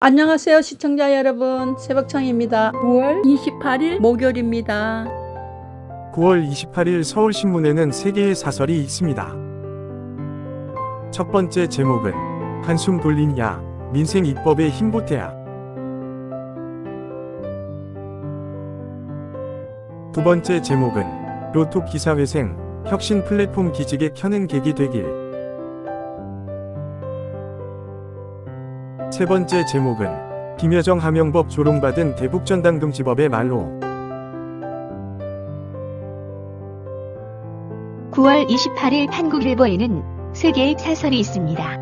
안녕하세요 시청자 여러분, 새벽청입니다. 9월 28일 목요일입니다. 9월 28일 서울신문에는 3개의 사설이 있습니다. 첫 번째 제목은 한숨 돌리냐, 민생 입법에 힘보태야. 두 번째 제목은 로또 기사회생, 혁신 플랫폼 기직에 켜는 계기 되길. 세 번째 제목은 김여정 하명법 조롱받은 대북전당금지법의 말로. 9월 28일 한국일보에는 3개의 사설이 있습니다.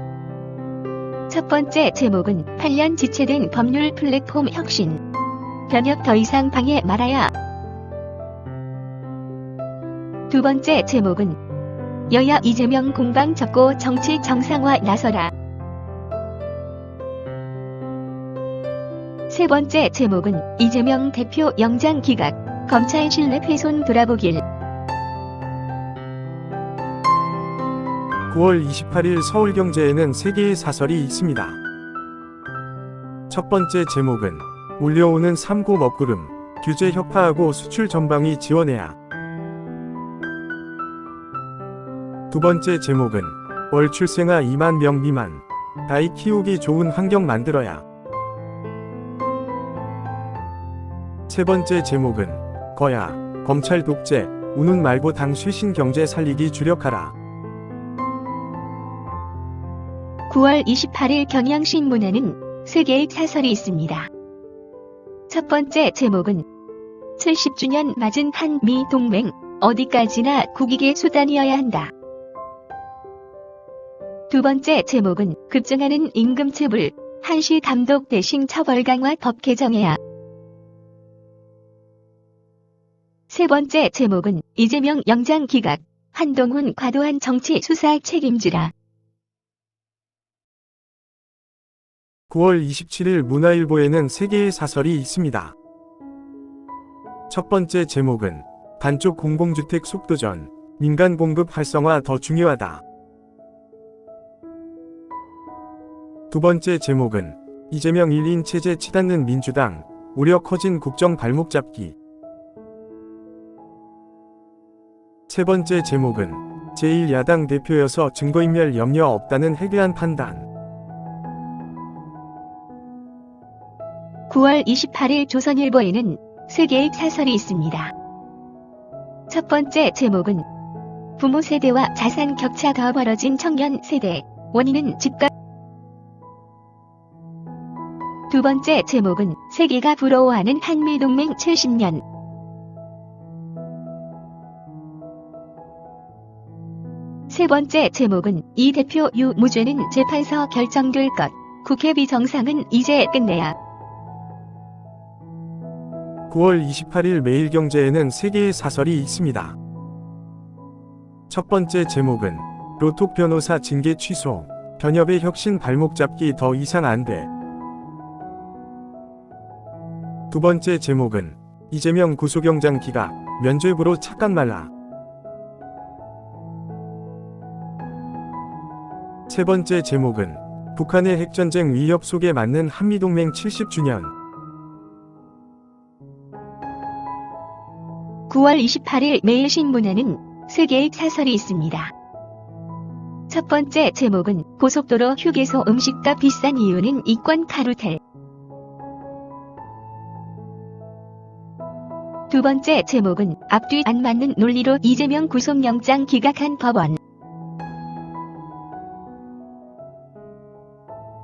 첫 번째 제목은 8년 지체된 법률 플랫폼 혁신. 변혁 더 이상 방해 말아야. 두 번째 제목은 여야 이재명 공방 접고 정치 정상화 나서라. 세 번째 제목은 이재명 대표 영장 기각, 검찰 신뢰 훼손 돌아보길. 9월 28일 서울경제에는 3개의 사설이 있습니다. 첫 번째 제목은 몰려오는 3고 먹구름, 규제 혁파하고 수출 전방위 지원해야. 두 번째 제목은 월 출생아 2만 명 미만, 아이 키우기 좋은 환경 만들어야. 세 번째 제목은 거야, 검찰 독재, 우는 말고 당 쇄신 경제 살리기 주력하라. 9월 28일 경향신문에는 3개의 사설이 있습니다. 첫 번째 제목은 70주년 맞은 한미 동맹, 어디까지나 국익의 수단이어야 한다. 두 번째 제목은 급증하는 임금체불, 한시 감독 대신 처벌 강화 법 개정해야. 세 번째 제목은 이재명 영장 기각, 한동훈 과도한 정치 수사 책임지라. 9월 27일 문화일보에는 3개의 사설이 있습니다. 첫 번째 제목은 단쪽 공공주택 속도전, 민간 공급 활성화 더 중요하다. 두 번째 제목은 이재명 1인 체제 치닫는 민주당, 우려 커진 국정 발목 잡기. 세 번째 제목은 제1야당 대표여서 증거인멸 염려 없다는 해괴한 판단. 9월 28일 조선일보에는 3개의 사설이 있습니다. 첫 번째 제목은 부모 세대와 자산 격차 더 벌어진 청년 세대, 원인은 집값. 두 번째 제목은 세계가 부러워하는 한미동맹 70년. 세 번째 제목은 이 대표 유무죄는 재판서 결정될 것, 국회 비정상은 이제 끝내야. 9월 28일 매일경제에는 3개의 사설이 있습니다. 첫 번째 제목은 로톡 변호사 징계 취소, 변협의 혁신 발목 잡기 더 이상 안 돼. 두 번째 제목은 이재명 구속영장 기각, 면죄부로 착각 말라. 세 번째 제목은 북한의 핵전쟁 위협 속에 맞는 한미동맹 70주년. 9월 28일 매일신문에는 3개의 사설이 있습니다. 첫 번째 제목은 고속도로 휴게소 음식값 비싼 이유는 이권 카루텔. 두 번째 제목은 앞뒤 안 맞는 논리로 이재명 구속영장 기각한 법원.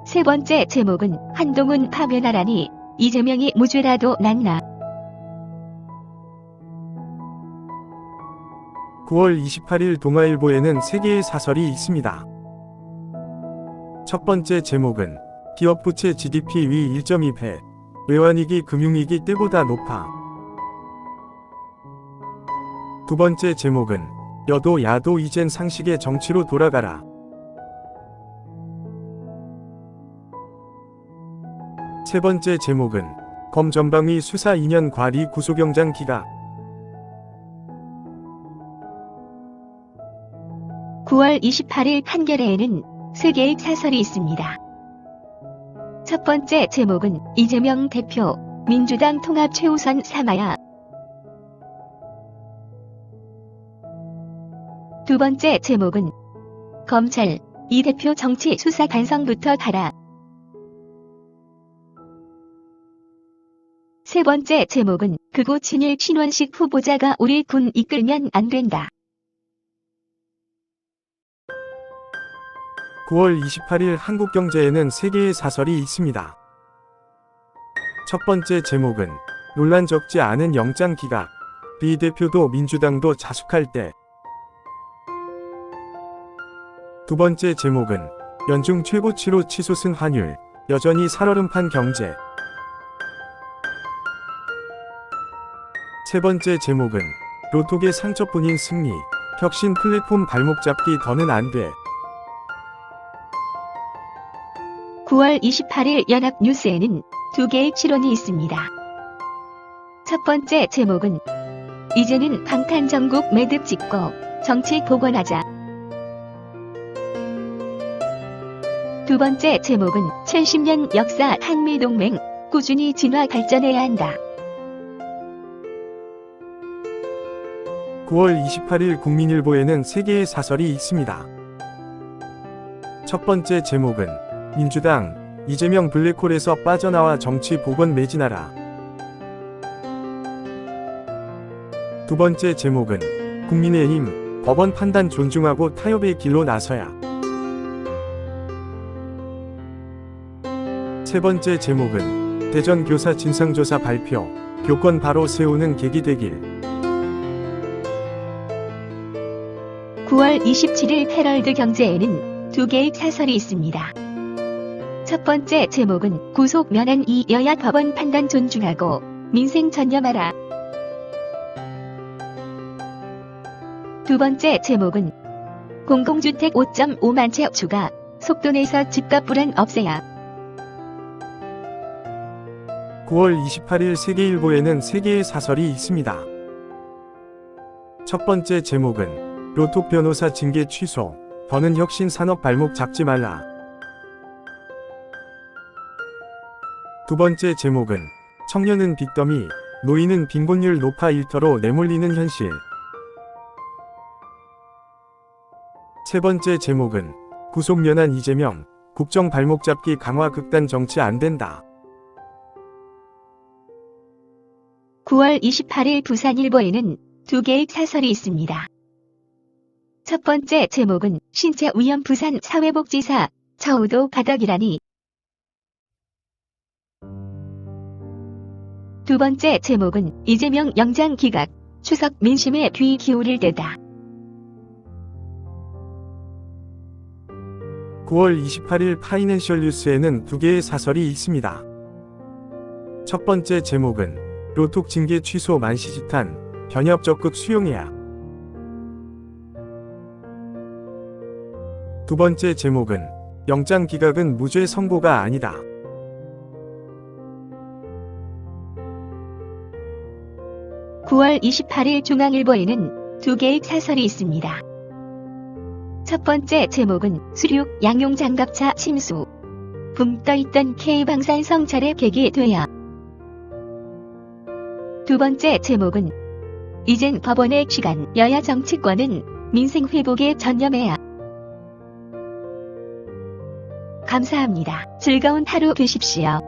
세 번째 제목은 한동훈 파면하라니, 이재명이 무죄라도 낫나. 9월 28일 동아일보에는 3개의 사설이 있습니다. 첫 번째 제목은 기업 부채 GDP 위 1.2배, 외환위기 금융위기 때보다 높아. 두 번째 제목은 여도 야도 이젠 상식의 정치로 돌아가라. 세 번째 제목은 검 전방위 수사 2년 과리 구속영장 기각. 9월 28일 판결에는 3개의 사설이 있습니다. 첫 번째 제목은 이재명 대표, 민주당 통합 최우선 삼아야. 두 번째 제목은 검찰, 이 대표 정치 수사 반성부터 하라. 세 번째 제목은 극우 친일 신원식 후보자가 우리 군 이끌면 안 된다. 9월 28일 한국경제에는 3개의 사설이 있습니다. 첫 번째 제목은 논란 적지 않은 영장 기각, 리 대표도 민주당도 자숙할 때. 두 번째 제목은 연중 최고치로 치솟은 환율, 여전히 살얼음판 경제. 세 번째 제목은 로톡의 상처뿐인 승리, 혁신 플랫폼 발목 잡기 더는 안 돼. 9월 28일 연합뉴스에는 두 개의 실론이 있습니다. 첫 번째 제목은 이제는 방탄전국 매듭 짓고 정치 복원하자. 두 번째 제목은 70년 역사 한미동맹 꾸준히 진화 발전해야 한다. 9월 28일 국민일보에는 3개의 사설이 있습니다. 첫 번째 제목은 민주당, 이재명 블랙홀에서 빠져나와 정치 복원 매진하라. 두 번째 제목은 국민의힘, 법원 판단 존중하고 타협의 길로 나서야. 세 번째 제목은 대전 교사 진상조사 발표, 교권 바로 세우는 계기 되길. 9월 27일 헤럴드 경제에는 두 개의 사설이 있습니다. 첫 번째 제목은 구속 면한 이 여야 법원 판단 존중하고 민생 전념하라. 두 번째 제목은 공공주택 5.5만 채 추가, 속도 내서 집값 불안 없애야. 9월 28일 세계일보에는 3개의 사설이 있습니다. 첫 번째 제목은 로톡 변호사 징계 취소, 더는 혁신 산업 발목 잡지 말라. 두 번째 제목은 청년은 빚더미, 노인은 빈곤율 높아 일터로 내몰리는 현실. 세 번째 제목은 구속 면한 이재명, 국정 발목 잡기 강화 극단 정치 안 된다. 9월 28일 부산일보에는 두 개의 사설이 있습니다. 첫 번째 제목은 신체 위험 부산 사회복지사, 처우도 바닥이라니. 두 번째 제목은 이재명 영장 기각, 추석 민심에 귀 기울일 때다. 9월 28일 파이낸셜 뉴스에는 두 개의 사설이 있습니다. 첫 번째 제목은 로톡 징계 취소 만시지탄, 변협 적극 수용해야. 두 번째 제목은 영장 기각은 무죄 선고가 아니다. (9월 28일) 중앙일보에는 두 개의 사설이 있습니다. 첫 번째 제목은 수륙 양용 장갑차 침수, 붕 떠있던 K방산 성찰의 계기 되야. 두 번째 제목은 이젠 법원의 시간, 여야 정치권은 민생 회복에 전념해야. 감사합니다. 즐거운 하루 되십시오.